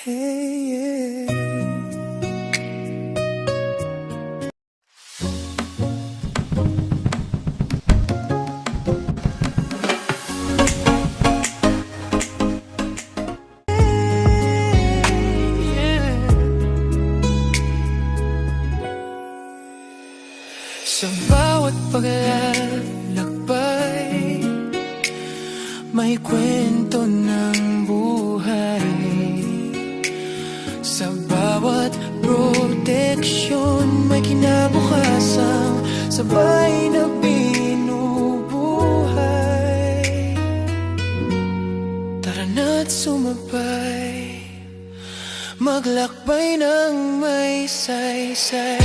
Hey, yeah. Sa bawat paglalakbay, may kwento ng buhay. Sa bawat proteksyon, may kinabukasan, sabay na binubuhay. Tara na't sumabay, maglakbay ng may saysay.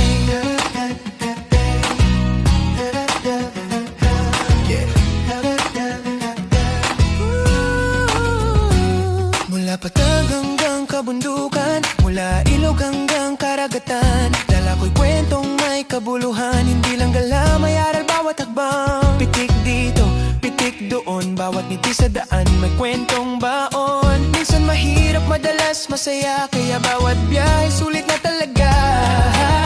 Mula patag hanggang kabundukan, mula ilog hanggang karagatan, dala ko'y kwentong may kabuluhan. Hindi lang gala, may aral bawat hakbang. Pitik dito, pitik doon, bawat ngiti sa daan may kwentong baon. Minsan mahirap, madalas masaya, kaya bawat biyahe sulit na talaga.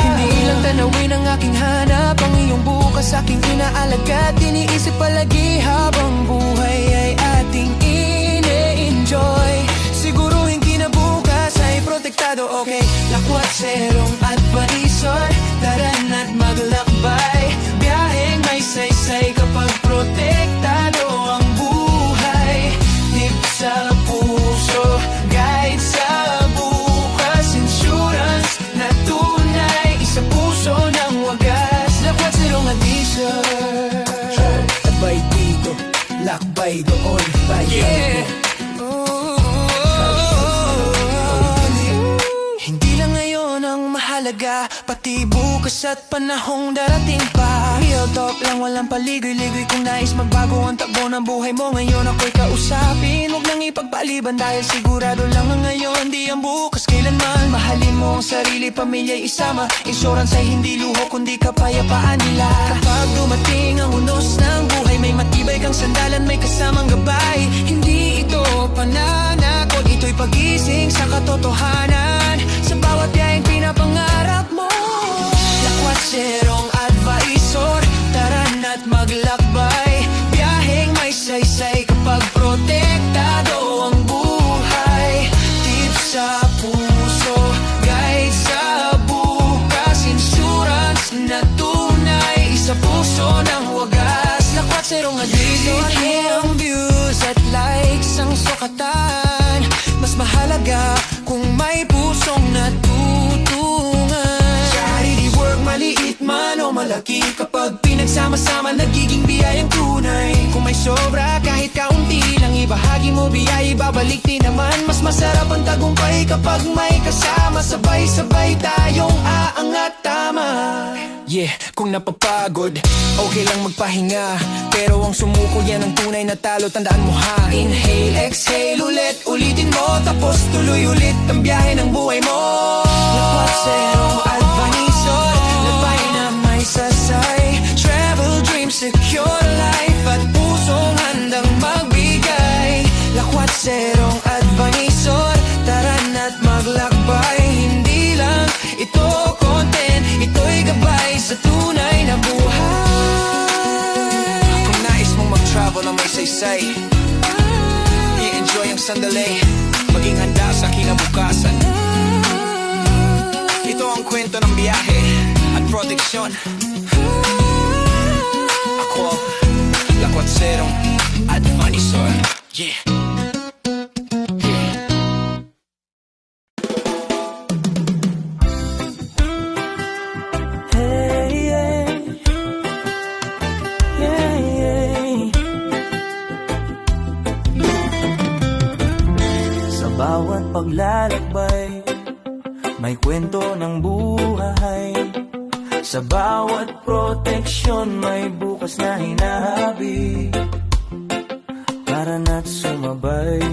Hindi lang tanawin ang aking hanap, ang iyong bukas aking inaalaga. Iniisip palagi habang buhay ay ating ine-enjoy. Siguruhin kinabukas ay protektado, okay? Lakwat serong advisor, tara na't maglakbay. Biyaheng may saysay kapag protektado ang buhay. Tip sa puso, guide sa bukas, insurance na tunay, isa puso ng wagas. Lakwat serong advisor, sabay dito, lakbay doon, yeah. Pati bukas at panahong darating pa. Real talk lang, walang paligoy-ligoy. Kung nais magbago ang takbo ng buhay mo, ngayon ako'y kausapin. Huwag nang ipagpaliban dahil sigurado lang ang ngayon, di ang bukas kailanman. Mahalin mo ang sarili, pamilya'y isama. Insurance ay hindi luho kundi kapayapaan nila. Kapag dumating ang unos ng buhay, may matibay kang sandalan, may kasamang gabay. Hindi ito pananakot, ito'y pagising sa katotohanan. Sa bawat biyaheng pinapangarap mo, lakwat serong advisor, tara na't maglakbay. Biyaheng may saysay kapag protektado ang buhay. Tip sa puso, guide sa bukas, insurance na tunay, isa puso ng wagas. Lakwat serong advisor, ang views at likes ang sukatan. Mas mahalaga kung may pusong natutungan. Charity work, maliit man o malaki, kapag pinagsama-sama nagiging biyayang tunay. Kung may sobra kahit kaunti lang, ibahagi mo biyaya, ibabalik din naman. Mas masarap ang tagumpay kapag may kasama, sabay-sabay tayong aangat, tama. Yeah, kung napapagod, okay lang magpahinga, pero ang sumuko yan ang tunay na talo, tandaan mo ha. Inhale, exhale, ulitin mo, tapos tuloy ulit ang biyahe ng buhay mo. Lakwat serong advisor, labay na may sasay. Travel dreams, secure life, at pusong handang magbigay. Lakwat serong advisor, tara na't maglakbay. Hindi lang ito content, ito'y gabay sa tunay na buhay. Kung nais mong mag-travel na may saysay, i-enjoy ang sandali, maging handa sa kinabukasan. Ito ang kwento ng biyahe at proteksyon. Ako, lakwat serong advisor, yeah. Bawat paglalakbay, may kwento ng buhay. Sa bawat proteksyon, may bukas na hinahabi. Tara na't sumabay,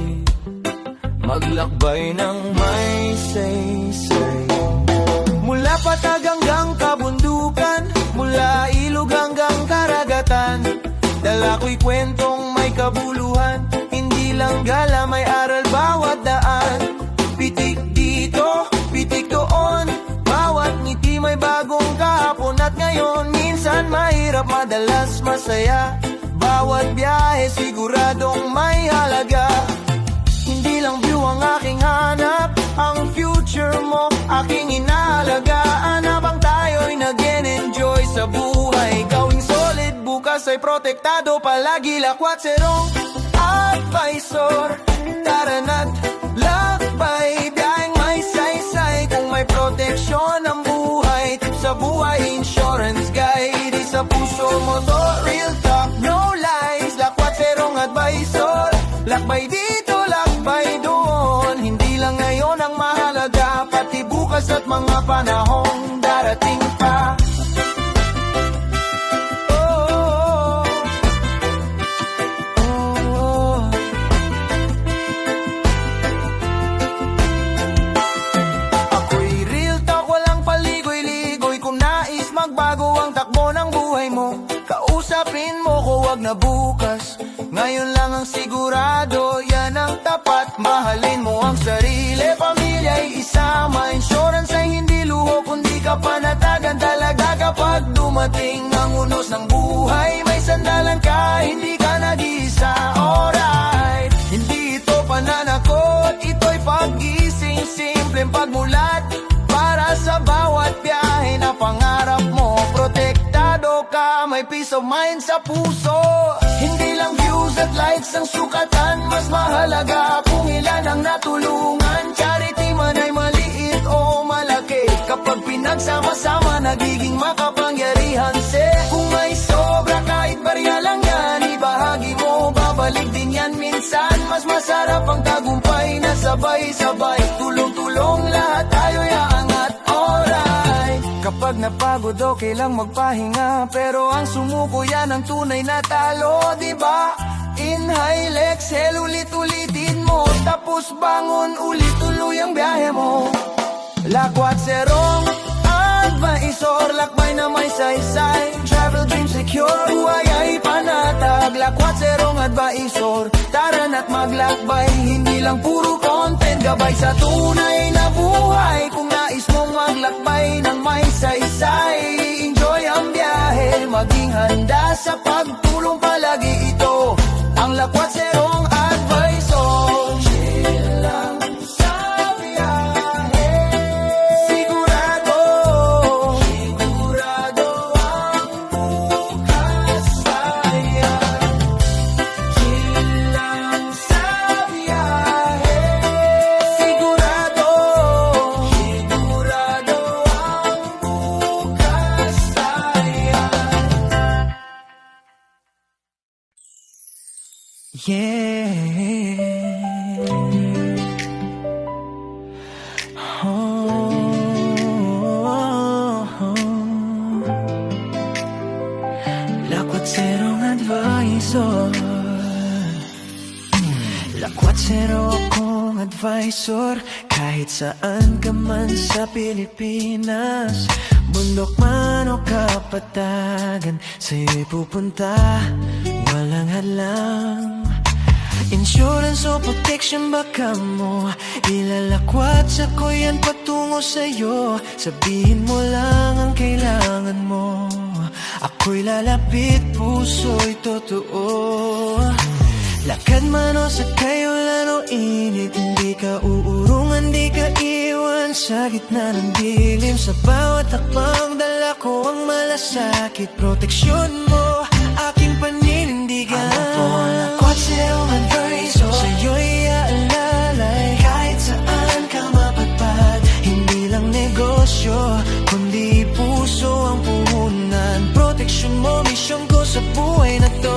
maglakbay ng may saysay. Mula patag hanggang kabundukan, mula ilog hanggang karagatan, dala ko'y kwentong may kabuluhan. Hindi lang gala, may aral bawat daan. Pitik madalas masaya. Bawat biyahe siguradong may halaga. Hindi lang view ang aking hanap, ang future mo aking inaalagaan. Habang tayo'y nag-enjoy sa buhay, gawing solid, bukas ay protektado palagi. Lakwatserong advisor, tara na't lakbay, biyaheng may saysay. Kung may proteksyon ang buhay, tip sa buhay, insurance guide. Sa puso mo to, real talk, no lies. Lakwatserong advisor, lakbay dito, lakbay doon. Hindi lang ngayon ang mahalaga, pati bukas at mga panahong darating pa. Ako'y real talk, walang paligoy-ligoy. Kung nais magbago ang takbo ng buhay mo, kausapin mo ko, wag na bukas. Ngayon lang ang sigurado, yan ang tapat. Mahalin mo ang sarili, pamilya'y isama. Insurance ay hindi luho, kundi kapanatagan talaga. Kapag dumating ang unos ng buhay, may sandalan ka, hindi ka nag-iisa. Alright, hindi ito pananakot, ito'y pag-gising. Simpleng pagmulat para sa bawat biyahe na pangarap mo. Protektado ka, may peace of mind sa puso. Hindi lang views at likes ang sukatan, mas mahalaga kung ilan ang natulungan. Charity man ay maliit o malaki, kapag pinagsama-sama nagiging makapangyarihan. Kung may sobra kahit barya lang yan, ibahagi mo, babalik din yan minsan. Mas masarap ang tagumpay na sabay-sabay, tulong-tulong lahat tayo'y aangat. Alright, kapag napagod okay lang magpahinga, pero ang sumuko yan ang tunay na talo, diba? Inhale, exhale, ulit-ulitin mo, tapos bangon ulit, tuloy ang biyahe mo. Lakwatserong advisor, lakbay na may saysay. Travel dream secure, buhay ay panatag. Lakwatserong advisor, tara na't maglakbay. Hindi lang puro content, gabay sa tunay na buhay. Kung nais mong maglakbay ng may saysay, enjoy ang biyahe, maging handa sa pagtulong palagi. Ito ang Lakwatserong advisor. Chill lang sa biyahe, sigurado, sigurado ang bukas ay yan. Chill lang sa biyahe, sigurado, sigurado ang bukas ay yan. Lakwatserong advisor, lakwatsero akong advisor. Kahit saan ka man sa Pilipinas, bundok man o kapatagan, sa'yo'y pupunta, walang hadlang. Insurance o protection baka mo ilalakwat sa ko yan patungo sa'yo. Sabihin mo lang ang kailangan mo, ako'y lalapit, puso'y totoo. Lakad man o sakay o laro init, hindi ka uurungan, di ka iwan sa gitna ng dilim. Sa bawat hakbang dala ko ang malasakit, proteksyon mo aking paninindigan. Ano po ang Lakwatserong advisor, sa'yo'y aalalay kahit saan ka mapadpad. Hindi lang negosyo, kundi puso ang puhunan. Proteksyon mo, misyon ko sa buhay na to.